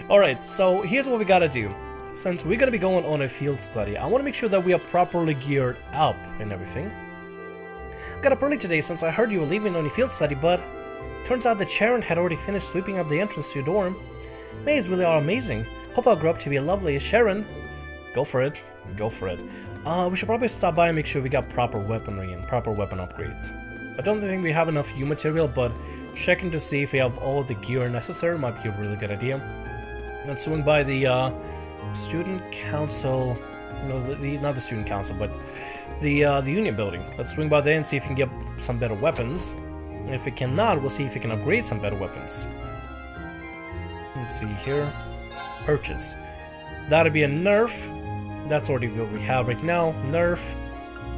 Alright, so here's what we gotta do. Since we're gonna be going on a field study, I want to make sure that we are properly geared up and everything. I got up early today since I heard you were leaving on a field study, but turns out that Sharon had already finished sweeping up the entrance to your dorm. Maids really are amazing. Hope I'll grow up to be as lovely as Sharon. Go for it. Go for it. We should probably stop by and make sure we got proper weaponry and proper weapon upgrades. I don't think we have enough U material, but checking to see if we have all the gear necessary might be a really good idea. Let's swing by the student council. No, not the student council, but the union building. Let's swing by there and see if we can get some better weapons. And if we cannot, we'll see if we can upgrade some better weapons. Let's see here. Purchase. That'll be a nerf. That's already what we have right now. Nerf.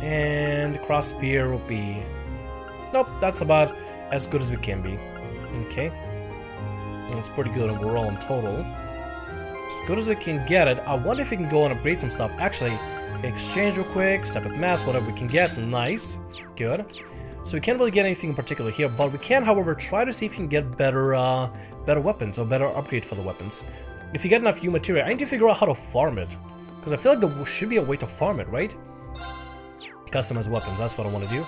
And cross spear will be... Nope, that's about as good as we can be. Okay. That's pretty good overall in total. As good as we can get it. I wonder if we can go and upgrade some stuff. Actually, exchange real quick, step with mass, whatever we can get. Nice. Good. So we can't really get anything in particular here, but we can, however, try to see if we can get better better weapons or better upgrade for the weapons. If you get enough U material, I need to figure out how to farm it. Because I feel like there should be a way to farm it, right? Customize weapons, that's what I want to do.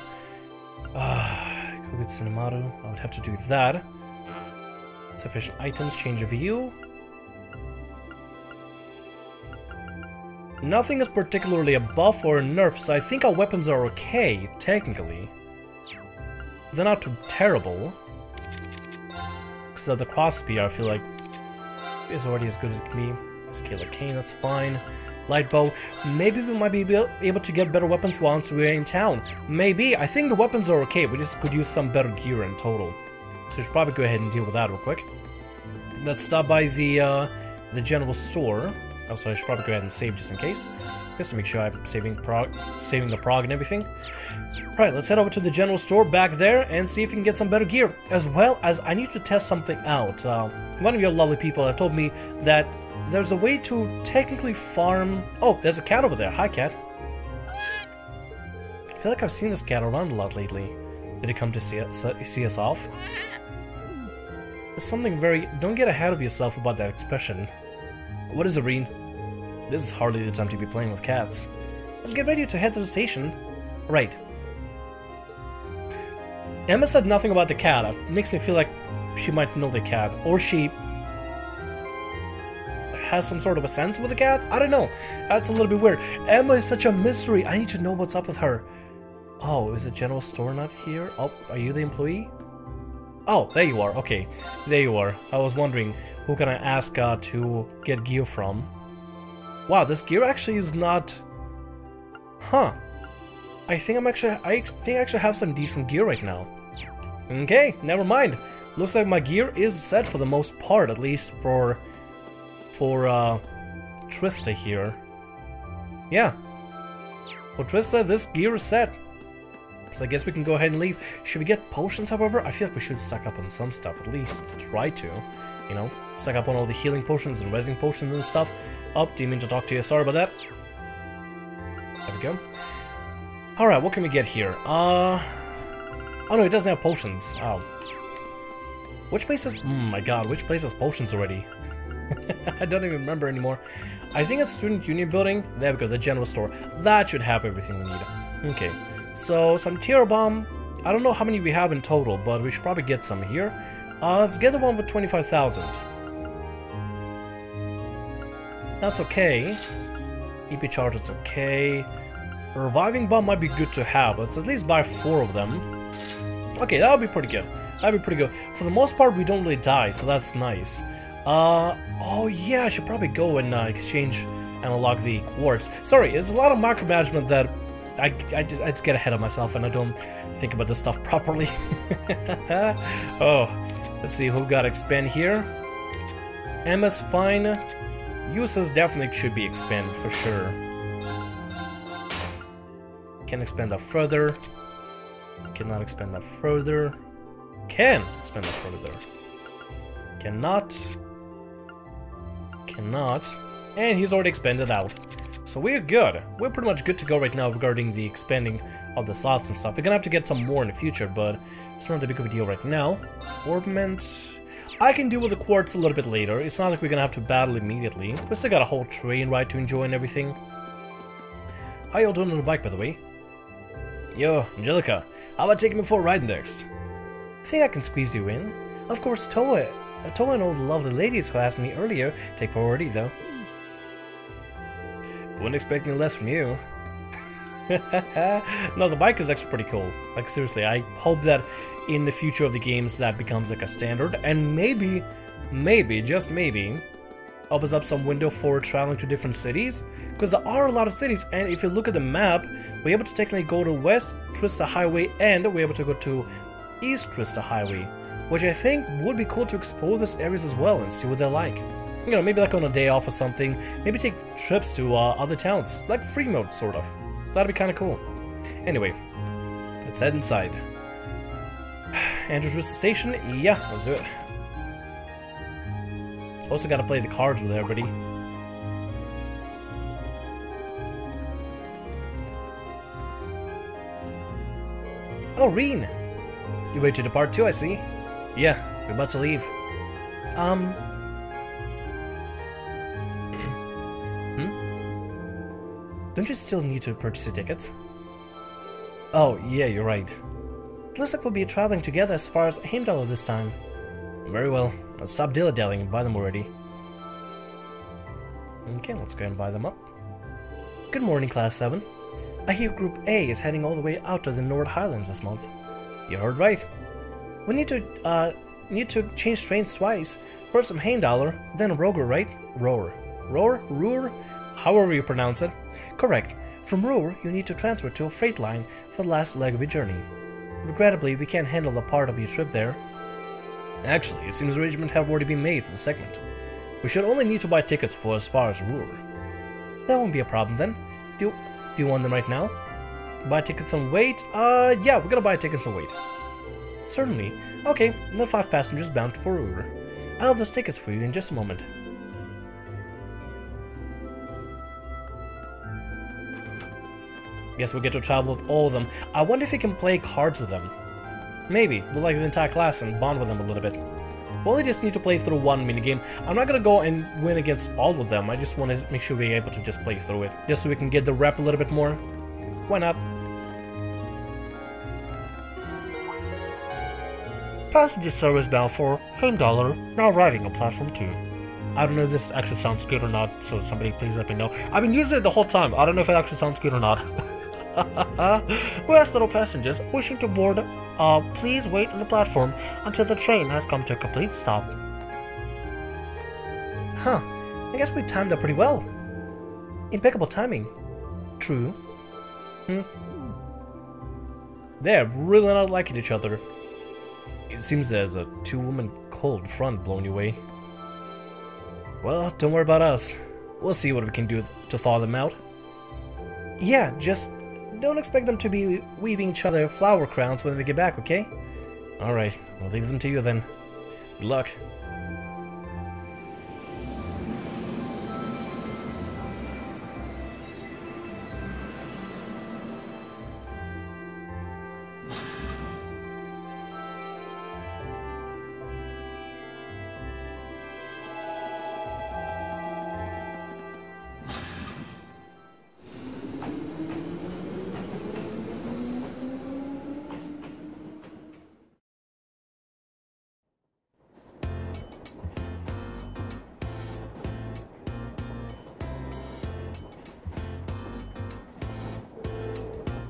Kugit Cinemaru, I would have to do that. Sufficient items, change of view. Nothing is particularly a buff or a nerf, so I think our weapons are okay, technically. They're not too terrible. Because of the cross spear, I feel like is already as good as it can be. Scalar cane, that's fine. Light bow. Maybe we might be able to get better weapons once we're in town. Maybe. I think the weapons are okay. We just could use some better gear in total. So we should probably go ahead and deal with that real quick. Let's stop by the general store. Also, I should probably go ahead and save just in case. Just to make sure I'm saving the prog and everything. Alright, let's head over to the general store back there and see if we can get some better gear. As well as I need to test something out. One of your lovely people have told me that there's a way to technically farm... Oh, there's a cat over there. Hi, cat. I feel like I've seen this cat around a lot lately. Did it come to see us off? There's something very... Don't get ahead of yourself about that expression. What is it, Rean? This is hardly the time to be playing with cats. Let's get ready to head to the station. Right. Emma said nothing about the cat. It makes me feel like she might know the cat. Or she has some sort of a sense with the cat? I don't know. That's a little bit weird. Emma is such a mystery. I need to know what's up with her. Oh, is the general store not here? Oh, are you the employee? Oh, there you are. Okay, there you are. I was wondering, who can I ask to get gear from? Wow, this gear actually is not... Huh. I think I actually have some decent gear right now. Okay, never mind. Looks like my gear is set for the most part, at least for Trista here. Yeah. For Trista, this gear is set. So I guess we can go ahead and leave. Should we get potions, however? I feel like we should suck up on some stuff, at least try to. You know, suck up on all the healing potions and resing potions and stuff. Oh, do you mean to talk to you? Sorry about that. There we go. Alright, what can we get here? Oh no, it doesn't have potions. Oh. Which place has... my god, which place has potions already? I don't even remember anymore. I think it's Student Union Building. There we go, the general store. That should have everything we need. Okay, so some tier bomb. I don't know how many we have in total, but we should probably get some here. Let's get the one with 25,000. That's okay. EP charge, it's okay. A reviving bomb might be good to have. Let's at least buy 4 of them. Okay, that would be pretty good. That'd be pretty good. For the most part, we don't really die, so that's nice. Oh yeah, I should probably go and exchange and unlock the quartz. Sorry, it's a lot of micromanagement that I just get ahead of myself and I don't think about this stuff properly. Oh, let's see who got expand here. Emma's fine. Uses definitely should be expanded for sure. Can expand that further. Cannot expand that further. Can expand that further. Cannot. Cannot. And he's already expanded out. So we're good. We're pretty much good to go right now regarding the expanding of the slots and stuff. We're gonna have to get some more in the future, but it's not a big of a deal right now. Orbment. I can deal with the quartz a little bit later. It's not like we're gonna have to battle immediately. We still got a whole train ride to enjoy and everything. How y'all doing on the bike, by the way? Yo, Angelica, how about taking me for a ride next? I think I can squeeze you in. Of course, Toa and all the lovely ladies who asked me earlier take priority, though. Wasn't expecting less from you. No, the bike is actually pretty cool. Like, seriously, I hope that in the future of the games that becomes like a standard, and maybe, just maybe, opens up some window for traveling to different cities, because there are a lot of cities, and if you look at the map, we're able to technically go to West Trista Highway, and we're able to go to East Trista Highway, which I think would be cool to explore these areas as well and see what they're like. You know, maybe like on a day off or something, maybe take trips to other towns, like free mode, sort of. That'd be kind of cool. Anyway, let's head inside. Andrew Trista Station? Yeah, let's do it. Also gotta play the cards with everybody. Oh, Rean! You ready to depart too, I see? Yeah, we're about to leave. Don't you still need to purchase your tickets? Oh, yeah, you're right. It looks like we'll be traveling together as far as Heimdall this time. Very well. Let's stop dilly-dallying and buy them already. Okay, let's go and buy them up. Good morning, Class 7. I hear Group A is heading all the way out to the North Highlands this month. You heard right. We need to change trains twice. First from Heimdall, then Roger, right? Ruhr? However you pronounce it. Correct. From Ruhr, you need to transfer to a freight line for the last leg of your journey. Regrettably, we can't handle the part of your trip there. Actually, it seems arrangements have already been made for the segment. We should only need to buy tickets for as far as Ruhr. That won't be a problem then. Do you want them right now? Buy tickets and wait? Yeah, we're gonna buy tickets and wait. Certainly. Okay, then 5 passengers bound for Ruhr. I'll have those tickets for you in just a moment. Guess we get to travel with all of them. I wonder if we can play cards with them. Maybe. We'll like the entire class and bond with them a little bit. We'll only just need to play through one minigame. I'm not gonna go and win against all of them. I just want to make sure we're able to just play through it. Just so we can get the rep a little bit more. Why not? Passenger service bound for Heimdall, now arriving on platform 2. I don't know if this actually sounds good or not, so somebody please let me know. I've been using it the whole time. I don't know if it actually sounds good or not. We ask little passengers wishing to board, please wait on the platform until the train has come to a complete stop. Huh, I guess we timed that pretty well. Impeccable timing. True. They're really not liking each other. It seems there's a two-woman cold front blowing your way. Well, don't worry about us. We'll see what we can do to thaw them out. Yeah, just don't expect them to be weaving each other flower crowns when we get back, okay? Alright, we'll leave them to you then. Good luck.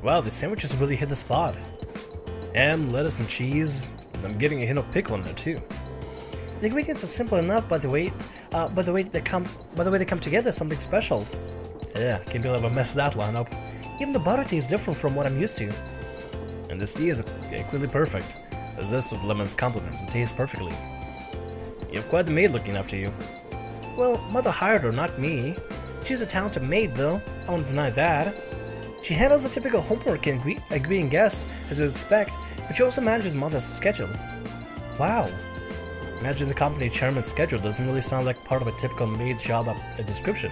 Wow, the sandwiches really hit the spot. Ham, lettuce, and cheese. I'm getting a hint of pickle in there too. The ingredients are simple enough, by the way they come together, something special. Yeah, can't believe I messed that line up. Even the butter tastes different from what I'm used to. And this tea is equally perfect. A zest of lemon complements, it tastes perfectly. You have quite the maid looking after you. Well, Mother hired her, not me. She's a talented maid, though. I won't deny that. She handles the typical homework and greeting guests, as you'd expect, but she also manages Mother's schedule. Wow. Imagine the company chairman's schedule doesn't really sound like part of a typical maid's job description.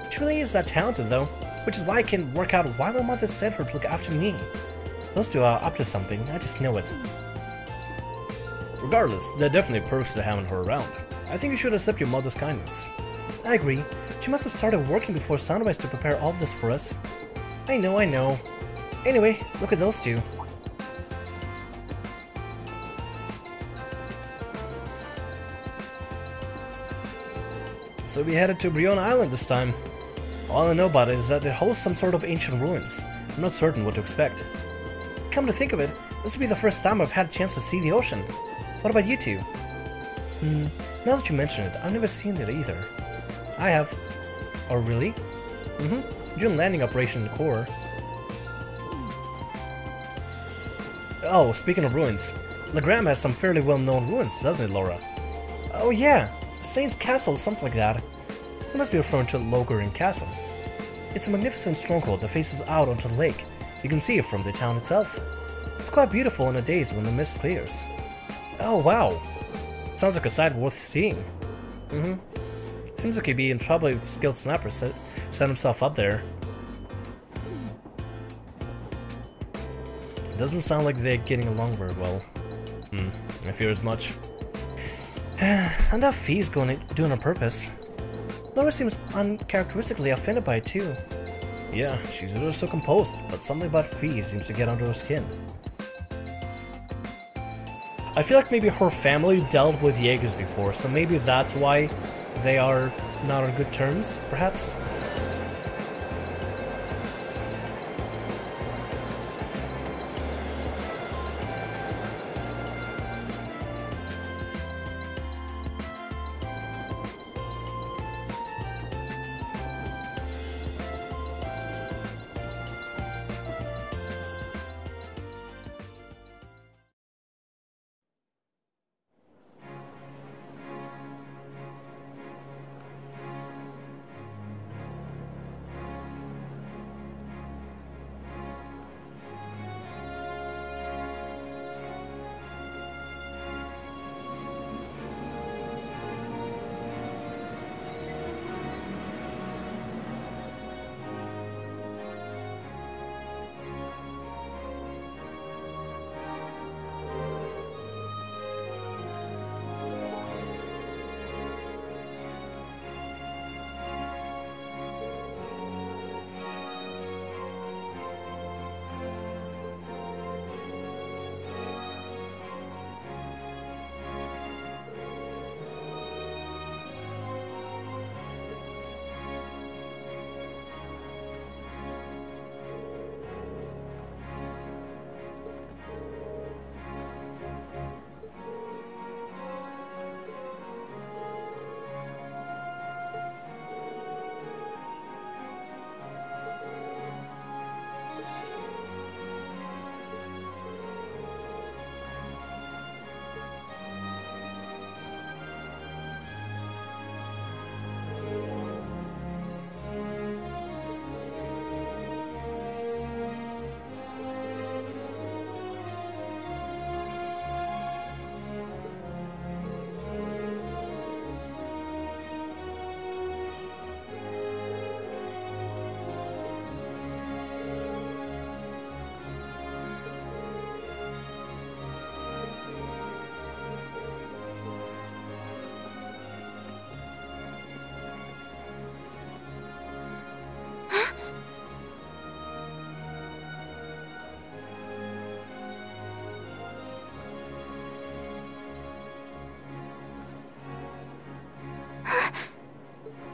She really is that talented, though, which is why I can work out why my mother sent her to look after me. Those two are up to something, I just know it. Regardless, there are definitely perks to having her around. I think you should accept your mother's kindness. I agree. She must have started working before sunrise to prepare all of this for us. I know. Anyway, look at those two. So we headed to Erebonia Island this time. All I know about it is that it hosts some sort of ancient ruins. I'm not certain what to expect. Come to think of it, this will be the first time I've had a chance to see the ocean. What about you two? Now that you mention it, I've never seen it either. I have. Oh, really? During landing operation in the core. Oh, speaking of ruins, Legram has some fairly well-known ruins, doesn't it, Laura? Oh yeah, Saint's Castle, something like that. You must be referring to Logarin Castle. It's a magnificent stronghold that faces out onto the lake. You can see it from the town itself. It's quite beautiful on the days when the mist clears. Oh wow, sounds like a sight worth seeing. Seems like he'd be in trouble if a skilled sniper set himself up there. Doesn't sound like they're getting along very well. I fear as much. And that Fee's doing it on purpose. Laura seems uncharacteristically offended by it too. Yeah, she's usually so composed, but something about Fee seems to get under her skin. I feel like maybe her family dealt with Jaegers before, so maybe that's why they are not on good terms, perhaps?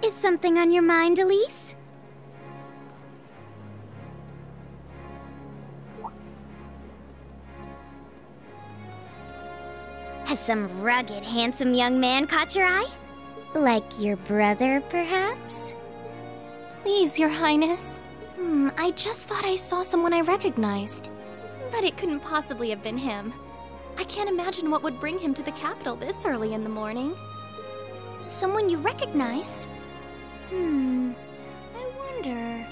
Is something on your mind, Elise? Has some rugged, handsome young man caught your eye? Like your brother, perhaps? Please, Your Highness. I just thought I saw someone I recognized. But it couldn't possibly have been him. I can't imagine what would bring him to the capital this early in the morning. Someone you recognized? I wonder...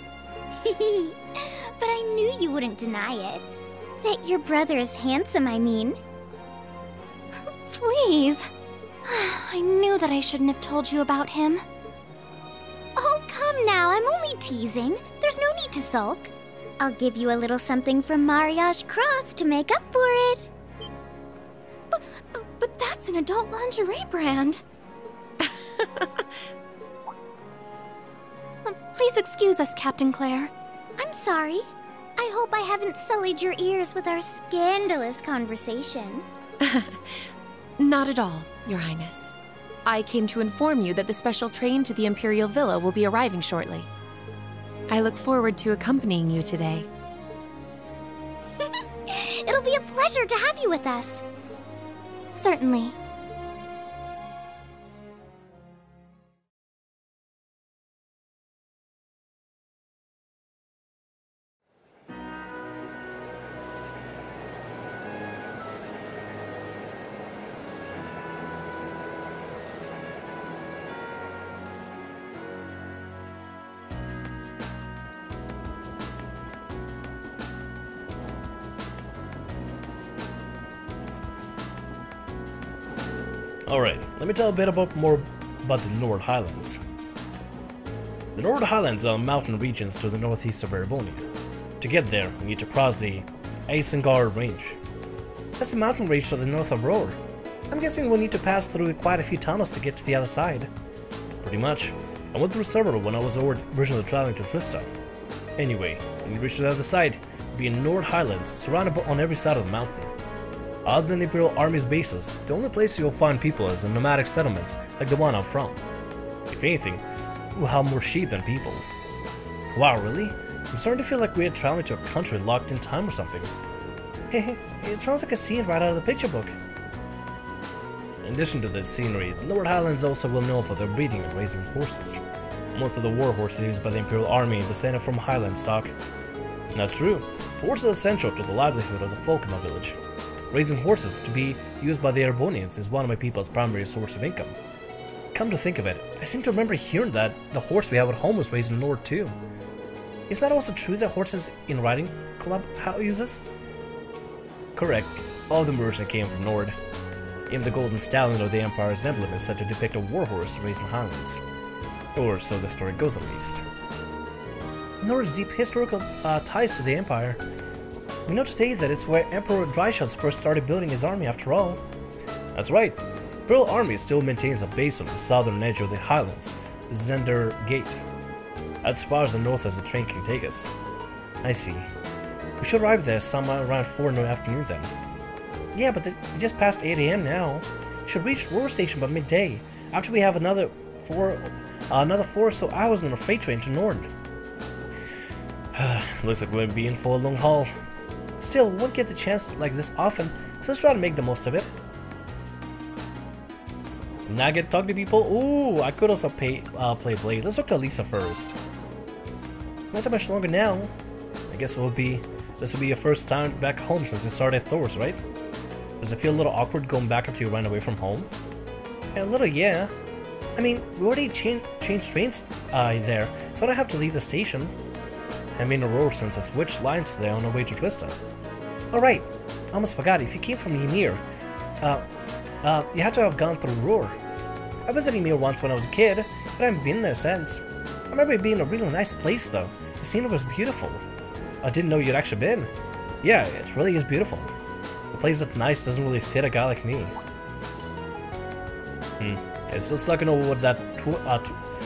But I knew you wouldn't deny it. That your brother is handsome, I mean. Please. I knew that I shouldn't have told you about him. Oh, come now, I'm only teasing. There's no need to sulk. I'll give you a little something from Mariage Cross to make up for it. But an adult lingerie brand. Please excuse us, Captain Claire. I'm sorry. I hope I haven't sullied your ears with our scandalous conversation. Not at all, Your Highness. I came to inform you that the special train to the Imperial Villa will be arriving shortly. I look forward to accompanying you today. It'll be a pleasure to have you with us. Certainly. Alright, let me tell a bit more about the Nord Highlands. The Nord Highlands are mountain regions to the northeast of Erebonia. To get there, we need to cross the Isengard Range. That's the mountain range to the north of Roar. I'm guessing we'll need to pass through quite a few tunnels to get to the other side. Pretty much. I went through several when I was originally traveling to Trista. Anyway, when you reach the other side, you'll be in Nord Highlands, surrounded on every side of the mountain. Other than the Imperial Army's bases, the only place you'll find people is in nomadic settlements like the one I'm from. If anything, we'll have more sheep than people. Wow, really? I'm starting to feel like we're traveling to a country locked in time or something. Hehe, it sounds like a scene right out of the picture book. In addition to this scenery, the Nord Highlands also well known for their breeding and raising horses. Most of the war horses used by the Imperial Army descended from Highland stock. And that's true, horses are essential to the livelihood of the folk in my village. Raising horses to be used by the Erebonians is one of my people's primary source of income. Come to think of it, I seem to remember hearing that the horse we have at home was raised in Nord too. Is that also true that horses in riding club uses? Correct, all the merchants came from Nord. Even the golden stallion of the Empire's emblem is said to depict a warhorse raised in Highlands. Or so the story goes at least. Nord's deep historical ties to the Empire. We know today that it's where Emperor Dryshas first started building his army after all. That's right, the Imperial Army still maintains a base on the southern edge of the Highlands, Zender Gate. That's as far as the north as the train can take us. I see. We should arrive there somewhere around 4 in the afternoon then. Yeah, but we just passed 8 AM now. We should reach Roar Station by midday, after we have another 4 or so hours on a freight train to Nord. Looks like we'll be in for a long haul. Still, we won't get the chance like this often, so let's try to make the most of it. Now I get to talk to people. Ooh, I could also play Blade. Let's talk to Lisa first. Not that much longer now. I guess this will be your first time back home since you started Thors, right? Does it feel a little awkward going back after you ran away from home? Yeah, a little, yeah. I mean, we already changed trains there, so I don't have to leave the station. I mean, Aurora since I switched lines there on our way to Trista. Oh right, I almost forgot, if you came from Ymir, you had to have gone through Roar. I visited Ymir once when I was a kid, but I haven't been there since. I remember it being a really nice place though. The scenery was beautiful. I didn't know you'd actually been. Yeah, it really is beautiful. The place that's nice doesn't really fit a guy like me. It's still sucking over what that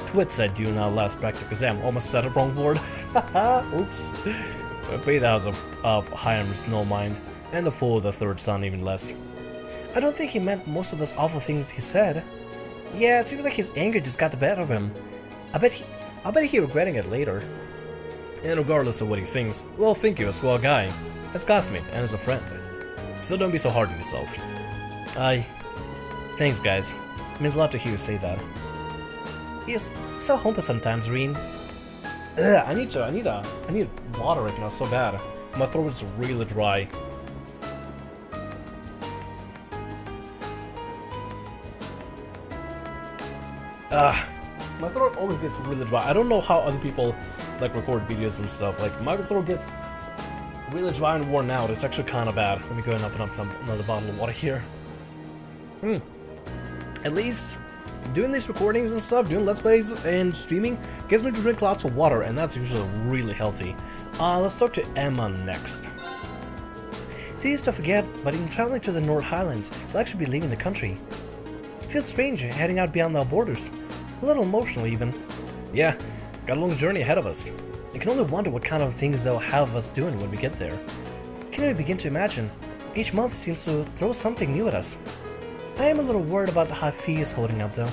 Twit said during our last practical exam. Almost said it wrong word. Oops. Pray the house of Hiram's no mind, and the fool of the third son even less. I don't think he meant most of those awful things he said. Yeah, it seems like his anger just got the better of him. I bet he regretting it later. And regardless of what he thinks, well, think you're a swell guy. As classmate and as a friend. So don't be so hard on yourself. Thanks guys. It means a lot to hear you say that. He's so hopeless sometimes, Rean. Ugh, I need water right now so bad. My throat is really dry. My throat always gets really dry. I don't know how other people like record videos and stuff. Like my throat gets really dry and worn out. It's actually kind of bad. Let me go and open up another bottle of water here. At least doing these recordings and stuff, doing let's plays and streaming gets me to drink lots of water, and that's usually really healthy. Let's talk to Emma next. It's easy to forget, but in traveling to the North Highlands, you'll actually be leaving the country. Feels strange heading out beyond our borders. A little emotional even. Yeah, got a long journey ahead of us. I can only wonder what kind of things they'll have us doing when we get there. Can't even begin to imagine. Each month seems to throw something new at us. I am a little worried about how Fee is holding up though.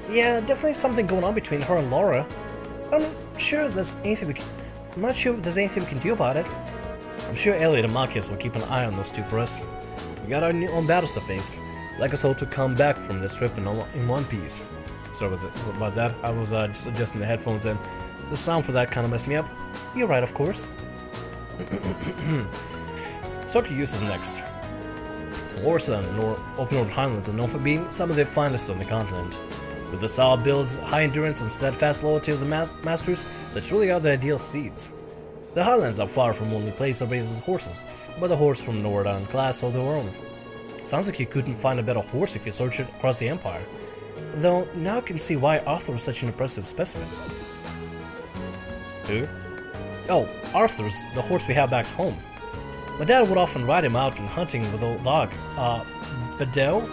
Yeah, definitely something going on between her and Laura. I'm not sure if there's anything we can do about it. I'm sure Elliot and Marcus will keep an eye on those two for us. We got our own battles to face. Like us all to come back from this trip in one piece. Sorry about that. I was just adjusting the headphones and the sound for that kind of messed me up. You're right, of course. Syracuse is next. Warsaw of the Northern Highlands are known for being some of the finest on the continent. With the solid builds, high endurance, and steadfast loyalty of the masters, they truly are the ideal steeds. The Highlands are far from only place that raises horses, but a horse from Norda and class of their own. Sounds like you couldn't find a better horse if you searched it across the Empire. Though, now I can see why Arthur is such an impressive specimen. Who? Oh, Arthur's the horse we have back home. My dad would often ride him out and hunting with old dog. Badell,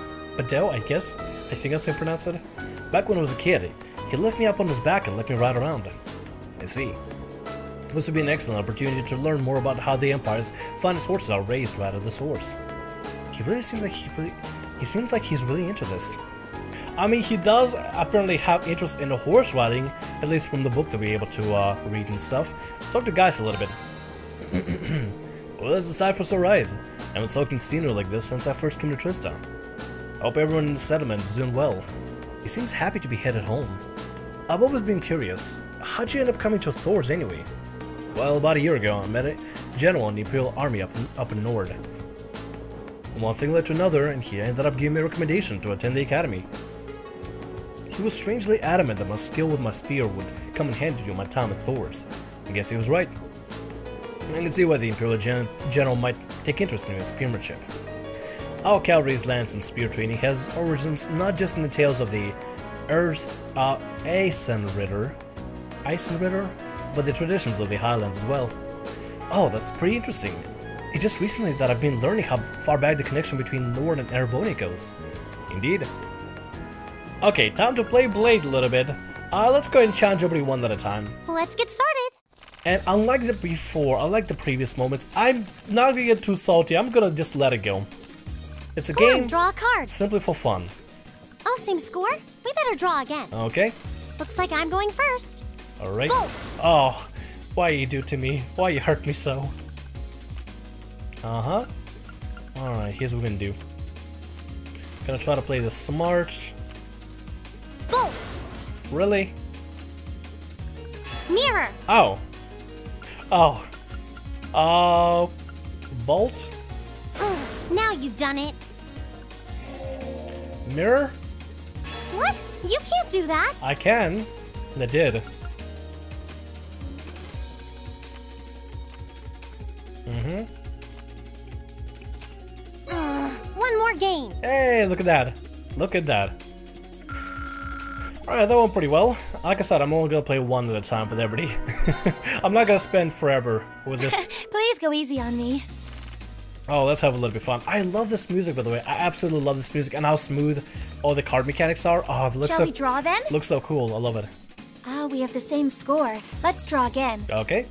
I guess? I think that's how you pronounce it. Back when I was a kid, he'd lift me up on his back and let me ride around. I see. This would be an excellent opportunity to learn more about how the Empire's finest horses are raised right at the source. He really seems like he's really into this. I mean, he does apparently have interest in the horse riding, at least from the book that we're able to read and stuff. Let's talk to guys a little bit. Well, there's a sight for sore eyes. I haven't spoken to scenery like this since I first came to Trista. I hope everyone in the settlement is doing well. He seems happy to be headed home. I've always been curious, how'd you end up coming to Thors anyway? Well, about a year ago, I met a general in the Imperial Army up in Nord. One thing led to another, and he ended up giving me a recommendation to attend the academy. He was strangely adamant that my skill with my spear would come in handy during my time at Thors. I guess he was right. I can see why the Imperial General might take interest in his spearmanship. Our cavalry's lance and spear training has origins not just in the tales of the Eisenritter, but the traditions of the Highlands as well. Oh, that's pretty interesting. It's just recently that I've been learning how far back the connection between Nord and Erebonia goes. Indeed. Okay, time to play Blade a little bit. Let's go ahead and challenge everybody one at a time. Let's get started. And unlike the previous moments, I'm not gonna get too salty. I'm gonna just let it go. It's a game. Draw a card. Simply for fun. Oh, same score? We better draw again. Okay. Looks like I'm going first. Alright. Bolt. Oh, why you do to me? Why you hurt me so? Uh-huh. Alright, here's what we're gonna do. Gonna try to play this smart. Bolt. Really? Mirror. Oh. Oh. Bolt? Ugh, now you've done it. Mirror? What? You can't do that. I can. And I did. One more game. Hey, look at that. Look at that. Alright, that went pretty well. Like I said, I'm only gonna play one at a time with everybody. I'm not gonna spend forever with this. Please go easy on me. Oh, let's have a little bit of fun. I love this music, by the way. I absolutely love this music and how smooth all the card mechanics are. Oh, it looks Shall we draw then? Looks so cool. I love it. Ah, we have the same score. Let's draw again. Okay.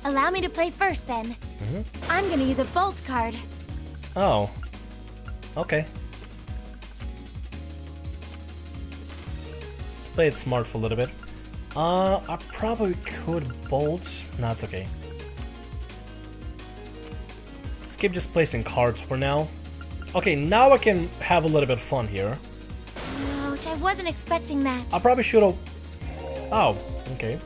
Allow me to play first then. I'm gonna use a bolt card. Oh. Okay. Let's play it smart for a little bit. I probably could bolt. No, it's okay. Skip just placing cards for now. Okay, now I can have a little bit of fun here. Ouch, I wasn't expecting that. I probably should have... Oh, okay.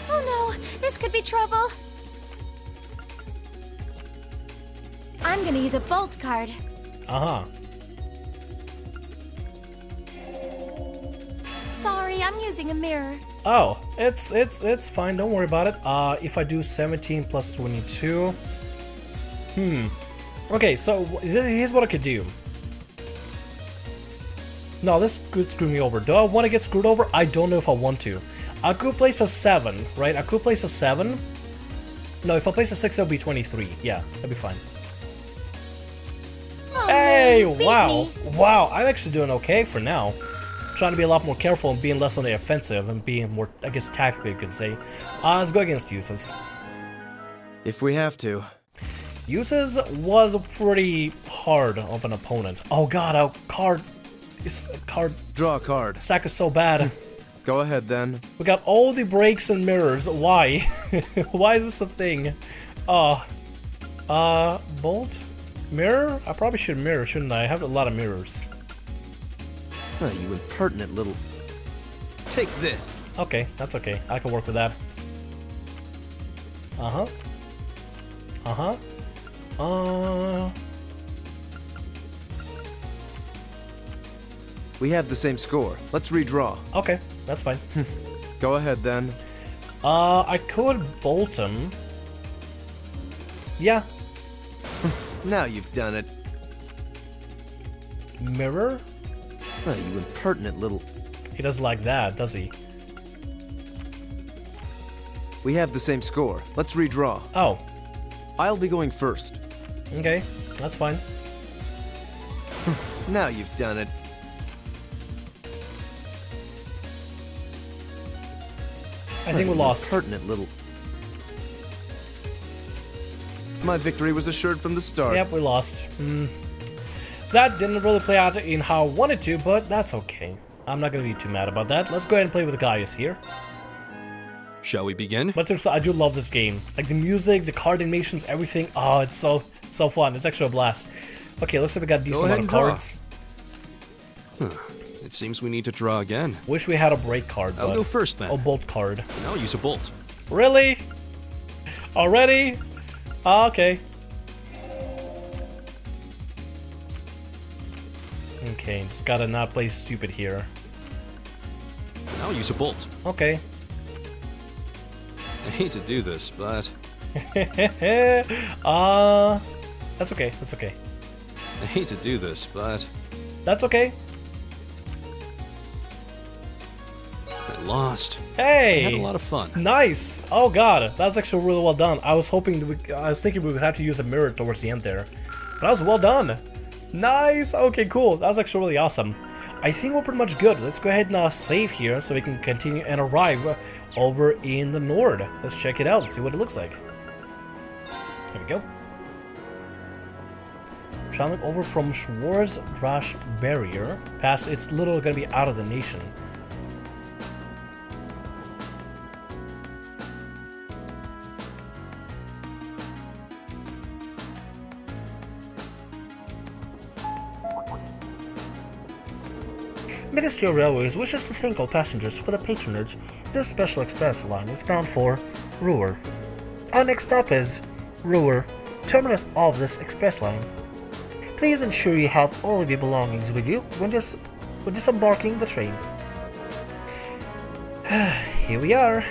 Oh no, this could be trouble. I'm gonna use a bolt card. Uh-huh. Sorry, I'm using a mirror. Oh, it's fine, don't worry about it. If I do 17 plus 22... Okay, so here's what I could do. No, this could screw me over. Do I want to get screwed over? I don't know if I want to. I could place a 7, right? I could place a 7. No, if I place a 6, it'll be 23. Yeah, that'd be fine. Hey, you beat wow. me. Wow, I'm actually doing okay for now. Trying to be a lot more careful and being less on the offensive and being more, I guess, tactical, you could say. Let's go against Uses. If we have to. Uses was pretty hard of an opponent. Oh god, our card Draw a card. stack is so bad. Go ahead then. We got all the breaks and mirrors. Why? Why is this a thing? Bolt? Mirror? I probably should mirror, shouldn't I? I have a lot of mirrors. Oh, you impertinent little... Take this! Okay, that's okay. I can work with that. We have the same score. Let's redraw. Okay, that's fine. Go ahead then. I could bolt him. Yeah. Now you've done it. Mirror? Oh, you impertinent little... He doesn't like that, does he? We have the same score. Let's redraw. Oh, I'll be going first. okay. That's fine. Now you've done it. I think we lost. Impertinent little... My victory was assured from the start. Yep, we lost. That didn't really play out in how I wanted to, but that's okay. I'm not gonna be too mad about that. Let's go ahead and play with Gaius here. Shall we begin? But seriously, I do love this game. Like the music, the card animations, everything. Oh, it's so fun. It's actually a blast. Okay, looks like we got a decent amount of cards. It seems we need to draw again. Wish we had a break card. I'll but... go first then. A bolt card. And I'll use a bolt. Really? Already? Okay. Okay, just gotta not play stupid here. And I'll use a bolt. Okay. I hate to do this, but That's okay, that's okay. I hate to do this, but That's okay. I lost. Hey! I had a lot of fun. Nice! Oh god, that's actually really well done. I was hoping that I was thinking we would have to use a mirror towards the end there. But that was well done. Nice! Okay, cool. That was actually really awesome. I think we're pretty much good. Let's go ahead and save here so we can continue and arrive over in the Nord. Let's check it out, see what it looks like. There we go. Traveling over from Schwarzer barrier, past it's literally gonna be out of the nation. Ministry of Railways wishes to thank all passengers for the patronage. This special express line is bound for Ruhr. Our next stop is Ruhr, terminus of this express line. Please ensure you have all of your belongings with you when disembarking the train. Here we are.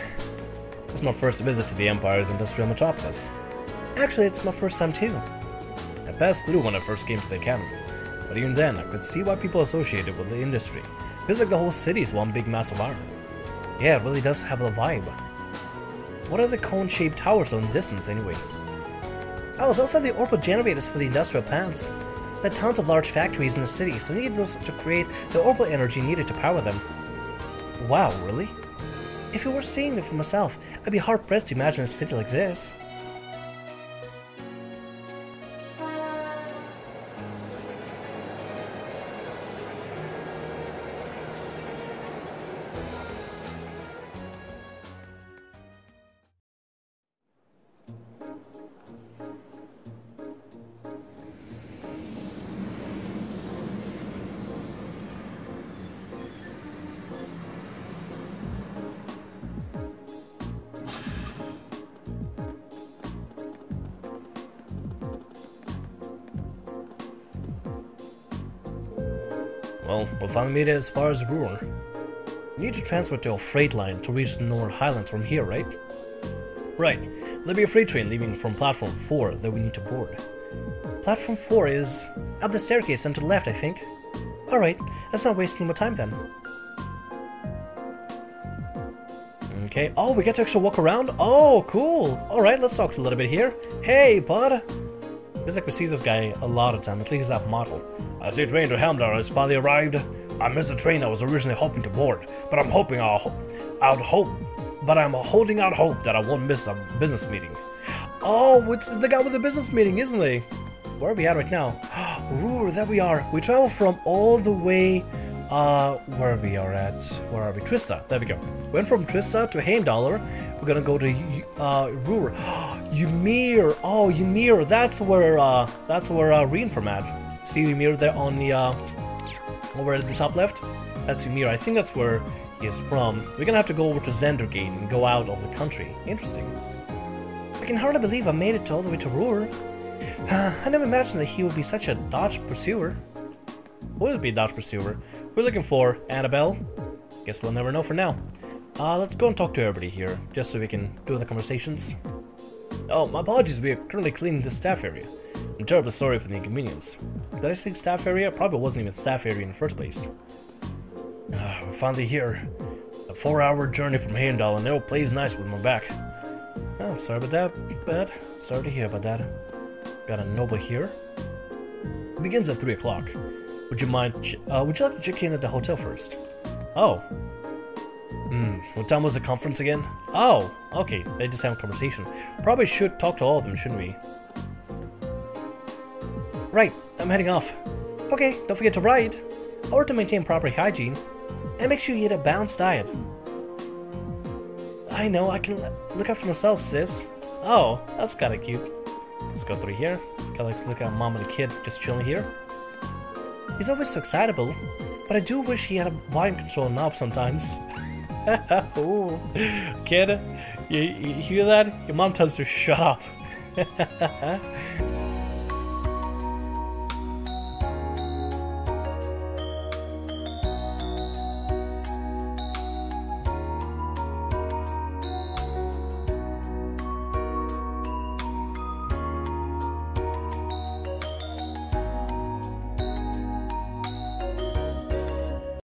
This is my first visit to the Empire's industrial metropolis. Actually, it's my first time too. I passed through when I first came to the academy. But even then, I could see why people associated with the industry. Feels like the whole city is one big mass of iron. Yeah, it really does have a vibe. What are the cone-shaped towers in the distance, anyway? Oh, those are the orbital generators for the industrial plants. There are tons of large factories in the city, so we need those to create the orbital energy needed to power them. Wow, really? If I were seeing it for myself, I'd be hard-pressed to imagine a city like this. Well, we'll finally made it as far as Ruhr. We need to transfer to a freight line to reach the North Highlands from here, right? Right. There'll be a freight train leaving from Platform 4 that we need to board. Platform 4 is up the staircase and to the left, I think. Alright, let's not waste any more time then. Okay, oh, we get to actually walk around? Oh, cool! Alright, let's talk a little bit here. Hey, bud! It's like we see this guy a lot of time, at least that model. I see train to Helmdar has finally arrived. I missed the train I was originally hoping to board, but I'm holding out hope that I won't miss a business meeting. Oh, it's the guy with the business meeting, isn't he? Where are we at right now? Ruhr, there we are. We travel from all the way, where we are at. Where are we? Trista, there we go. Went from Trista to Heimdallr. We're gonna go to Ruhr. Ymir, oh, Ymir, that's where Rean from at. See Ymir there on the, over at the top left? That's Ymir, I think that's where he is from. We're gonna have to go over to Zendergate and go out of the country. Interesting. I can hardly believe I made it all the way to Ruhr. I never imagined that he would be such a dodge pursuer. What would be a dodge pursuer? We're looking for Annabelle. Guess we'll never know for now. Let's go and talk to everybody here, just so we can do the conversations. Oh, my apologies, we are currently cleaning the staff area. I'm terribly sorry for the inconvenience. Did I say staff area? Probably wasn't even staff area in the first place. We're finally here. A 4-hour journey from Heimdall, and no plays nice with my back. Oh, I'm sorry about that, but sorry to hear about that. Got a noble here. It begins at 3 o'clock. Would you like to check in at the hotel first? Oh. What time was the conference again? Oh, okay, they just have a conversation. Probably should talk to all of them, shouldn't we? Right, I'm heading off. Okay, don't forget to write, or to maintain proper hygiene, and make sure you eat a balanced diet. I know, I can look after myself, sis. Oh, that's kinda cute. Let's go through here. Kinda like to look at mom and a kid just chilling here. He's always so excitable, but I do wish he had a volume control knob sometimes. Ooh. Kid, you hear that? Your mom tells you to shut up.